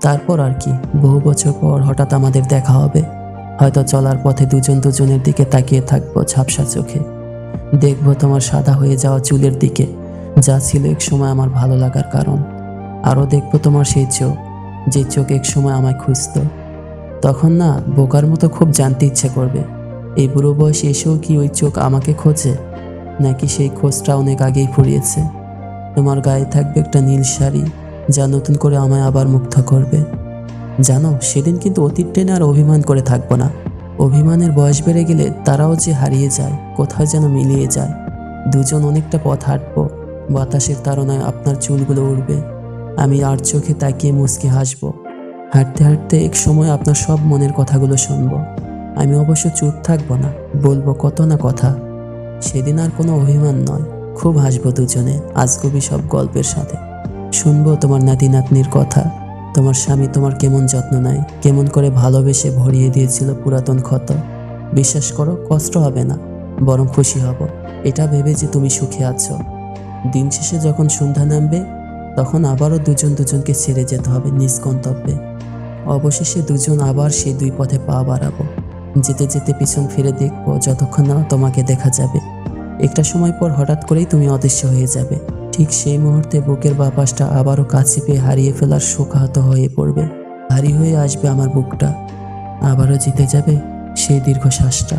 তারপর আর কি, বহু বছর পর হঠাৎ আমাদের দেখা হবে। হয়তো চলার পথে দুজন দুজনের দিকে তাকিয়ে থাকবো ঝাপসা চোখে। দেখবো তোমার সাদা হয়ে যাওয়া চুলের দিকে, যা ছিল এক সময় আমার ভালো লাগার কারণ। আরও দেখবো তোমার সেই চোখ, যে চোখ এক সময় আমায় খুঁজত। তখন না বোকার মতো খুব জানতে ইচ্ছে করবে, এই বুড়ো বয়সে এসেও কি ওই চোখ আমাকে খোঁজে, নাকি সেই খোঁজটা অনেক আগেই ফুরিয়েছে। তোমার গায়ে থাকবে একটা নীল শাড়ি, যা নতুন করে আমায় আবার মুগ্ধ করবে। জানো, সেদিন কিন্তু অতীত টেনে আর অভিমান করে থাকবো না। অভিমানের বয়স বেড়ে গেলে তারাও যে হারিয়ে যায়, কোথাও যেন মিলিয়ে যায়। দুজন অনেকটা পথ হাঁটবো, বাতাসের তাড়নায় আপনার চুলগুলো উড়বে, আমি আর চোখে তাকিয়ে মুচকি হাসবো। হাঁটতে হাঁটতে এক সময় আপনার সব মনের কথাগুলো শুনবো। আমি অবশ্য চুপ থাকবো না, বলবো কত না কথা। সেদিন আর কোনো অভিমান নয়, খুব হাসবো দুজনে আজগুবি সব গল্পের সাথে। শুনবো তোমার নাতি নাতনির কথা, তোমার স্বামী তোমার কেমন যত্ন নেয়, কেমন করে ভালোবেসে ভরিয়ে দিয়েছিল পুরাতন ক্ষত। বিশ্বাস করো, কষ্ট হবে না, বরং খুশি হব, এটা ভেবে যে তুমি সুখে আছো। দিন শেষে যখন সন্ধ্যা নামবে, তখন আবারও দুজন দুজনকে ছেড়ে যেতে হবে নিজ গন্তব্যে। অবশেষে দুজন আবার সেই দুই পথে পা বাড়াবো। যেতে যেতে পিছন ফিরে দেখবো, যতক্ষণ না তোমাকে দেখা যাবে। একটা সময় পর হঠাৎ করেই তুমি অদৃশ্য হয়ে যাবে। ঠিক সেই মুহূর্তে বুকের বাপাসটা আবারও কাছে পেয়ে হারিয়ে ফেলার শোকাহত হয়ে পড়বে। ভারী হয়ে আসবে আমার বুকটা, আবারও জিতে যাবে সেই দীর্ঘ শ্বাসটা।